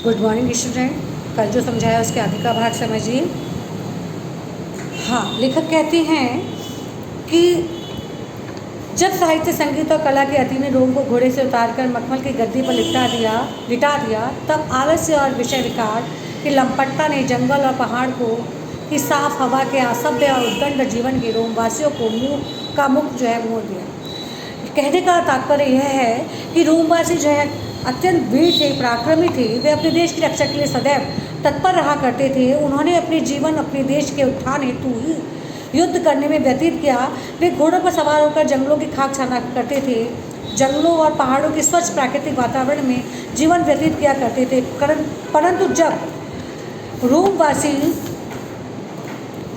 Good morning student. कल जो समझाया उसके आगे का भाग समझिए। हाँ, लेखक कहते हैं कि जब साहित्य, संगीत और कला के अति ने रोम को घोड़े से उतारकर मखमल की गद्दी पर लिटा दिया, तब आलस्य और विषय विकार की लंपटता ने जंगल और पहाड़ को की साफ हवा के असभ्य और उद्दंड जीवन के रोमवासियों को मुख जो है मोड़ दिया। कहने का तात्पर्य यह है कि रोमवासी जो है अत्यंत वीर थे, पराक्रमी थे। वे अपने देश की रक्षा के लिए सदैव तत्पर रहा करते थे। उन्होंने अपने जीवन अपने देश के उत्थान हेतु ही युद्ध करने में व्यतीत किया। वे घोड़ों पर सवार होकर जंगलों की खाक छाना करते थे, जंगलों और पहाड़ों के स्वच्छ प्राकृतिक वातावरण में जीवन व्यतीत किया करते थे। परंतु जब रोमवासी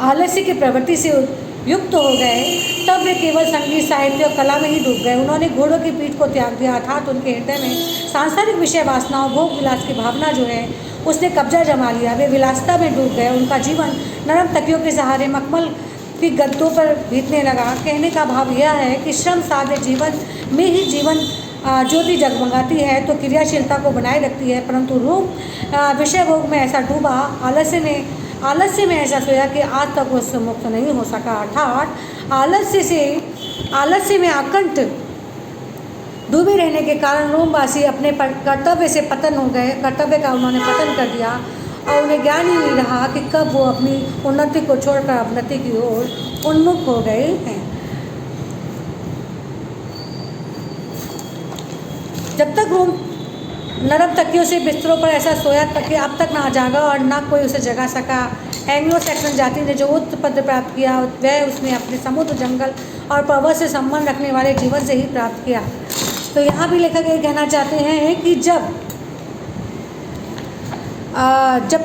आलस्य की प्रवृत्ति से युक्त हो गए, तब वे केवल संगीत, साहित्य और कला में ही डूब गए। उन्होंने घोड़ों की पीठ को त्याग दिया, अर्थात उनके हृदय में सांसारिक विषय वासनाओं, भोग विलास की भावना जो है उसने कब्जा जमा लिया। वे विलासता में डूब गए। उनका जीवन नरम तकियों के सहारे मखमल की गद्दों पर बीतने लगा। कहने का भाव यह है कि श्रम साध्य जीवन में ही जीवन ज्योति जगमगाती है तो क्रियाशीलता को बनाए रखती है। परंतु रोम विषय भोग में ऐसा डूबा, आलस्य में ऐसा सोया कि आज तक वो उससे मुक्त नहीं हो सका। अर्थात आलस्य में आकंठ डूबे रहने के कारण रोमवासी अपने कर्तव्य से पतन हो गए। कर्तव्य का उन्होंने पतन कर दिया और उन्हें ज्ञान ही नहीं रहा कि कब वो अपनी उन्नति को छोड़कर अवनति की ओर उन्मुख हो गए हैं। जब तक रोम नरम तकियों से बिस्तरों पर ऐसा सोया तक कि अब तक ना जागा और ना कोई उसे जगा सका। एंग्लो सैक्सन जाति ने जो उच्च पद प्राप्त किया वह उसने अपने समुद्र, जंगल और पर्वत से संबंध रखने वाले जीवन से ही प्राप्त किया। तो यहाँ भी लेखक ये कहना चाहते हैं कि जब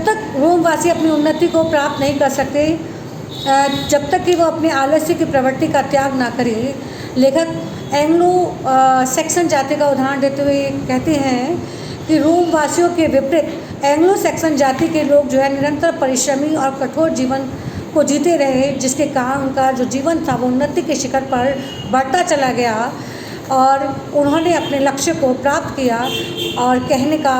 तक रोमवासी अपनी उन्नति को प्राप्त नहीं कर सकते, जब तक कि वो अपने आलस्य की प्रवृत्ति का त्याग ना करें। लेखक एंग्लो सैक्सन जाति का उदाहरण देते हुए कहते हैं कि रोमवासियों के विपरीत एंग्लो सैक्सन जाति के लोग जो है निरंतर परिश्रमी और कठोर जीवन को जीते रहे, जिसके कारण उनका जो जीवन था वो उन्नति के शिखर पर बढ़ता चला गया और उन्होंने अपने लक्ष्य को प्राप्त किया। और कहने का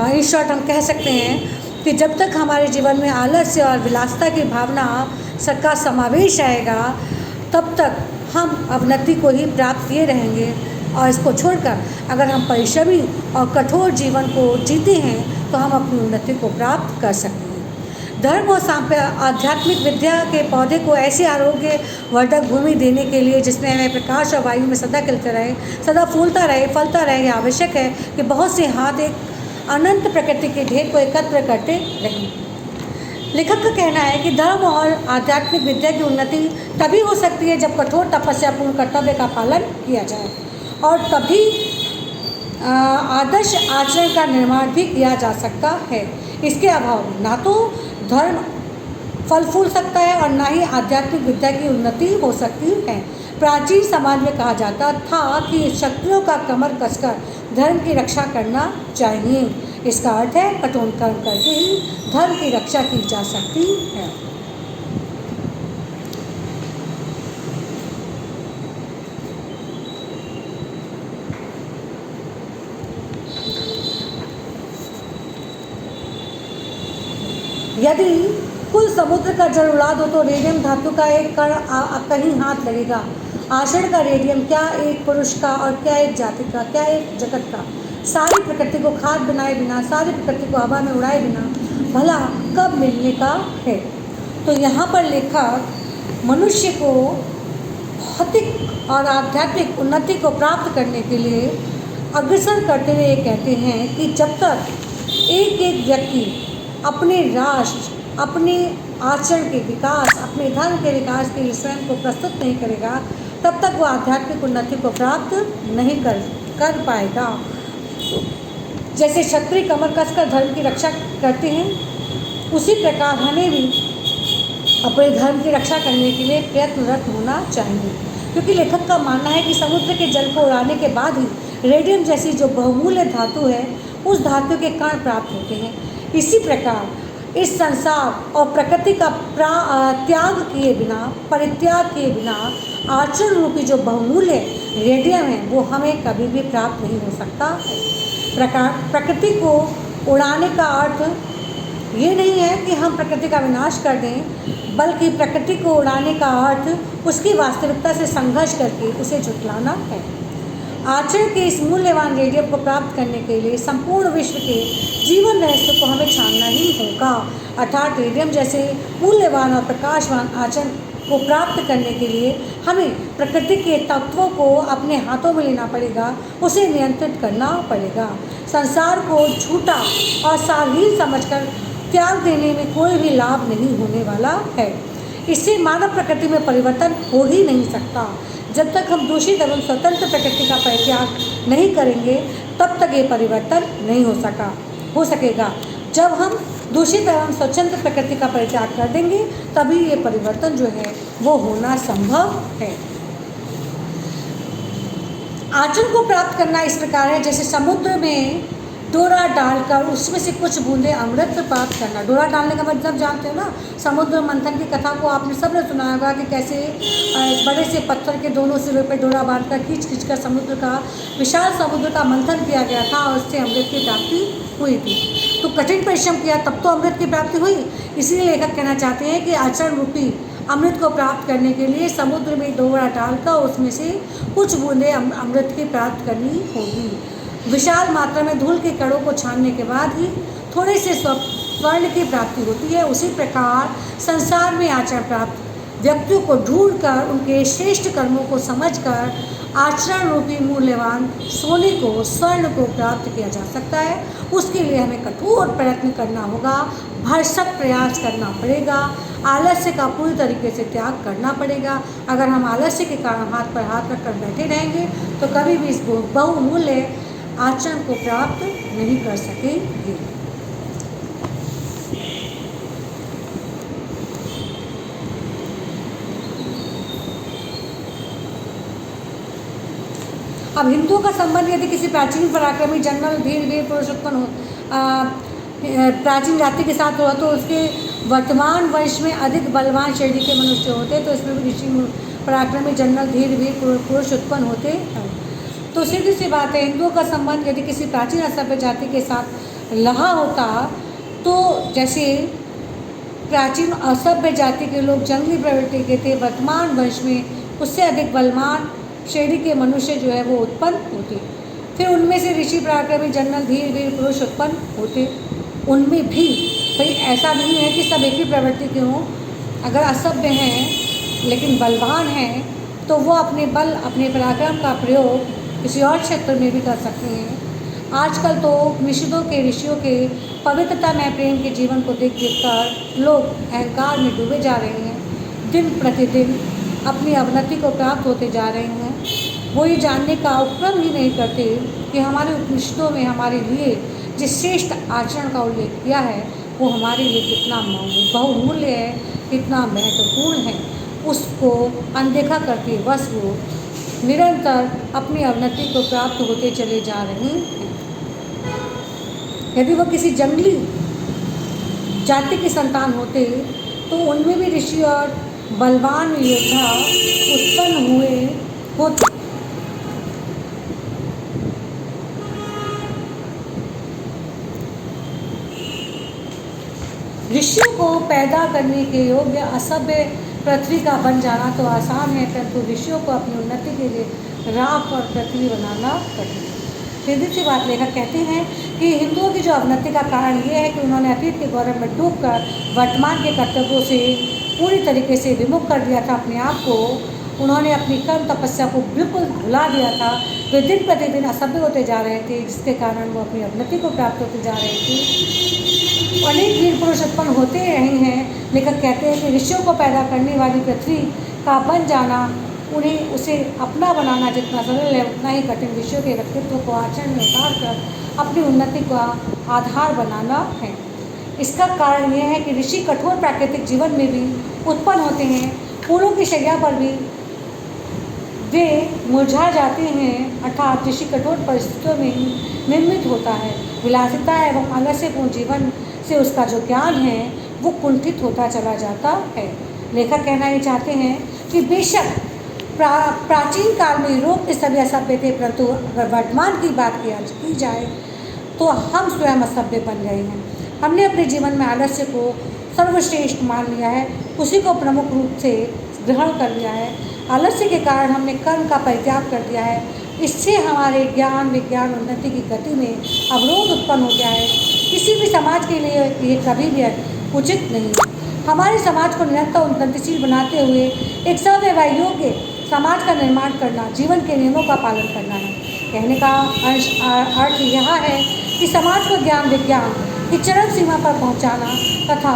इन शॉर्ट हम कह सकते हैं कि जब तक हमारे जीवन में आलस्य और विलासिता की भावना का समावेश आएगा, तब तक हम अवनति को ही प्राप्त किए रहेंगे। और इसको छोड़कर अगर हम परिश्रमी और कठोर जीवन को जीते हैं तो हम अपनी उन्नति को प्राप्त कर सकते हैं। धर्म और आध्यात्मिक विद्या के पौधे को ऐसे आरोग्य वर्धक भूमि देने के लिए जिसमें हमें प्रकाश और वायु में सदा खिलते रहे, सदा फूलता रहे, फलता रहे, यह आवश्यक है कि बहुत से हाथ एक अनंत प्रकृति के ढेर को एकत्र करते रहें। लेखक का कहना है कि धर्म और आध्यात्मिक विद्या की उन्नति तभी हो सकती है जब कठोर तपस्यापूर्ण कर्तव्य का पालन किया जाए और तभी आदर्श आचरण का निर्माण भी किया जा सकता है। इसके अभाव ना तो धर्म फल फूल सकता है और ना ही आध्यात्मिक विद्या की उन्नति हो सकती है। प्राचीन समाज में कहा जाता था कि क्षत्रियों का कमर कसकर धर्म की रक्षा करना चाहिए। इसका अर्थ है कठोर कर्म करके ही धर्म की रक्षा की जा सकती है। यदि कुल समुद्र का जल उड़ा दो तो रेडियम धातु का एक कण कहीं हाथ लगेगा। आषाढ़ का रेडियम क्या एक पुरुष का और क्या एक जाति का, क्या एक जगत का। सारी प्रकृति को खाद बनाए बिना, सारी प्रकृति को हवा में उड़ाए बिना भला कब मिलने का है। तो यहाँ पर लेखक मनुष्य को भौतिक और आध्यात्मिक उन्नति को प्राप्त करने के लिए अग्रसर करते हुए कहते हैं कि जब तक एक एक व्यक्ति अपने राष्ट्र, अपने आचरण के विकास, अपने धर्म के विकास के लिए स्वयं को प्रस्तुत नहीं करेगा, तब तक वो आध्यात्मिक उन्नति को प्राप्त नहीं कर पाएगा। जैसे क्षत्रिय कमर कसकर धर्म की रक्षा करते हैं, उसी प्रकार हमें भी अपने धर्म की रक्षा करने के लिए प्रयत्नरत होना चाहिए। क्योंकि लेखक का मानना है कि समुद्र के जल को उड़ाने के बाद ही रेडियम जैसी जो बहुमूल्य धातु है उस धातु के कण प्राप्त होते हैं। इसी प्रकार इस संसार और प्रकृति का त्याग किए बिना, परित्याग किए बिना आचरण रूपी जो बहुमूल्य रेडियम है वो हमें कभी भी प्राप्त नहीं हो सकता है। प्रकृति को उड़ाने का अर्थ ये नहीं है कि हम प्रकृति का विनाश कर दें, बल्कि प्रकृति को उड़ाने का अर्थ उसकी वास्तविकता से संघर्ष करके उसे झुठलाना है। आचरण के इस मूल्यवान रेडियम को प्राप्त करने के लिए संपूर्ण विश्व के जीवन रहस्य को हमें छानना ही होगा। अर्थात रेडियम जैसे मूल्यवान और प्रकाशवान आचरण को प्राप्त करने के लिए हमें प्रकृति के तत्वों को अपने हाथों में लेना पड़ेगा, उसे नियंत्रित करना पड़ेगा। संसार को झूठा और सारहीन समझकर त्याग देने में कोई भी लाभ नहीं होने वाला है। इससे मानव प्रकृति में परिवर्तन हो ही नहीं सकता। जब तक हम दूषित एवं स्वतंत्र प्रकृति का परित्याग नहीं करेंगे, तब तक ये परिवर्तन नहीं हो सकेगा। जब हम दूषित एवं स्वतंत्र प्रकृति का परित्याग कर देंगे, तभी ये परिवर्तन जो है वो होना संभव है। आचरण को प्राप्त करना इस प्रकार है जैसे समुद्र में डोरा डालकर उसमें से कुछ बूंदे अमृत प्राप्त करना। डोरा डालने का मतलब जानते हो ना, समुद्र मंथन की कथा को आपने सबने सुना होगा कि कैसे बड़े से पत्थर के दोनों सिरों पर डोरा बांधकर खींच कर समुद्र का विशाल समुद्र का मंथन किया गया था और उससे अमृत की प्राप्ति हुई थी। तो कठिन परिश्रम किया तब तो अमृत की प्राप्ति हुई। इसीलिए लेखक कहना चाहते हैं कि आचरण रूपी अमृत को प्राप्त करने के लिए समुद्र में डोरा डालकर उसमें से कुछ बूंदे अमृत की प्राप्त करनी होगी। विशाल मात्रा में धूल के कणों को छानने के बाद ही थोड़े से स्वर्ण की प्राप्ति होती है। उसी प्रकार संसार में आचरण प्राप्त व्यक्तियों को ढूंढकर उनके श्रेष्ठ कर्मों को समझकर आचरण रूपी मूल्यवान सोने को, स्वर्ण को प्राप्त किया जा सकता है। उसके लिए हमें कठोर प्रयत्न करना होगा, भरसक प्रयास करना पड़ेगा, आलस्य का पूरी तरीके से त्याग करना पड़ेगा। अगर हम आलस्य के कारण हाथ पर हाथ रखकर बैठे रहेंगे तो कभी भी इस बहुमूल्य आचरण को प्राप्त नहीं कर सकेंगे। अब हिंदुओं का संबंध यदि किसी प्राचीन पराक्रमी जनरल धीर वीर पुरुषोत्तम प्राचीन जाति के साथ हुआ तो उसके वर्तमान वर्ष में अधिक बलवान श्रेणी के मनुष्य होते, तो इसमें भी ऋषि पराक्रमी जनरल धीर वीर पुरुष उत्पन्न होते हैं। तो सीधी सी बात है, हिंदुओं का संबंध यदि किसी प्राचीन असभ्य जाति के साथ रहा होता तो जैसे प्राचीन असभ्य जाति के लोग जंगली प्रवृत्ति के थे, वर्तमान वर्ष में उससे अधिक बलवान श्रेणी के मनुष्य जो है वो उत्पन्न होते। फिर उनमें से ऋषि पराक्रमी जनरल धीर वीर पुरुष उत्पन्न होते। उनमें भी भाई ऐसा नहीं है कि सब एक ही प्रवृत्ति के हों। अगर असभ्य हैं लेकिन बलवान हैं तो वो अपने बल, अपने पराक्रम का प्रयोग किसी और क्षेत्र में भी कर सकते हैं। आजकल तो निषिद्धों के ऋषियों के पवित्रता में प्रेम के जीवन को देख कर लोग अहंकार में डूबे जा रहे हैं, दिन प्रतिदिन अपनी अवनति को प्राप्त होते जा रहे हैं। वो ये जानने का उपक्रम ही नहीं करते कि हमारे उपनिषदों में हमारे लिए जिस श्रेष्ठ आचरण का उल्लेख किया है वो हमारे लिए कितना बहुमूल्य है, कितना महत्वपूर्ण है। उसको अनदेखा करके बस वो निरंतर अपनी अवनति को प्राप्त होते चले जा रहे हैं। यदि वो किसी जंगली जाति की संतान होते तो उनमें भी ऋषि और बलवान योद्धा उत्पन्न हुए होते। ऋषियों को पैदा करने के योग्य असभ्य पृथ्वी का बन जाना तो आसान है, परंतु ऋषियों को अपनी उन्नति के लिए राख और पृथ्वी बनाना कठिन है। सीधी सी बात लेखक कहते हैं कि हिंदुओं की जो अवनति का कारण ये है कि उन्होंने अतीत के गौरव में डूबकर वर्तमान के कर्तव्यों से पूरी तरीके से विमुख कर दिया था अपने आप को। उन्होंने अपनी कर्म तपस्या को बिल्कुल भुला दिया था। वे दिन प्रतिदिन असभ्य होते जा रहे थे, जिसके कारण वो अपनी अवनति को प्राप्त होते जा रहे थे। अनेक वीर पुरुष उत्पन्न होते रहे हैं। लेखक कहते हैं कि ऋषियों को पैदा करने वाली पृथ्वी का बन जाना, उन्हें उसे अपना बनाना जितना सरल है उतना ही कठिन ऋषियों के व्यक्तित्व को आचरण में उतार कर अपनी उन्नति का आधार बनाना है। इसका कारण यह है कि ऋषि कठोर प्राकृतिक जीवन में भी उत्पन्न होते हैं। फूलों की शैया पर भी वे मुरझा जाते हैं, अर्थात ऋषि कठोर परिस्थितियों में ही निर्मित होता है। विलासिता एवं आलस्यपूर्ण जीवन से उसका जो ज्ञान है वो कुंठित होता चला जाता है। लेखक कहना ये चाहते हैं कि बेशक प्राचीन काल में यूरोप के सभी असभ्य थे, परंतु अगर वर्तमान की बात की जाए तो हम स्वयं असभ्य बन गए हैं। हमने अपने जीवन में आलस्य को सर्वश्रेष्ठ मान लिया है, उसी को प्रमुख रूप से ग्रहण कर लिया है। आलस्य के कारण हमने कर्म का परित्याग कर दिया है। इससे हमारे ज्ञान विज्ञान उन्नति की गति में अवरोध उत्पन्न हो गया है। किसी भी समाज के लिए ये कभी भी उचित नहीं है। हमारे समाज को निरंतर उन्नतिशील बनाते हुए एक सव्यवहार योग्य समाज का निर्माण करना, जीवन के नियमों का पालन करना है। कहने का अर्थ यह है कि समाज को ज्ञान विज्ञान की चरम सीमा पर पहुंचाना तथा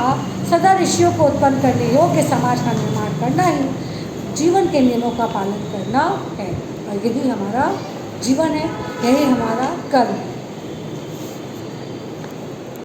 सदा ऋषियों को उत्पन्न करने योग्य समाज का निर्माण करना ही जीवन के नियमों का पालन करना है। और यही हमारा जीवन है, यही हमारा कर्म है।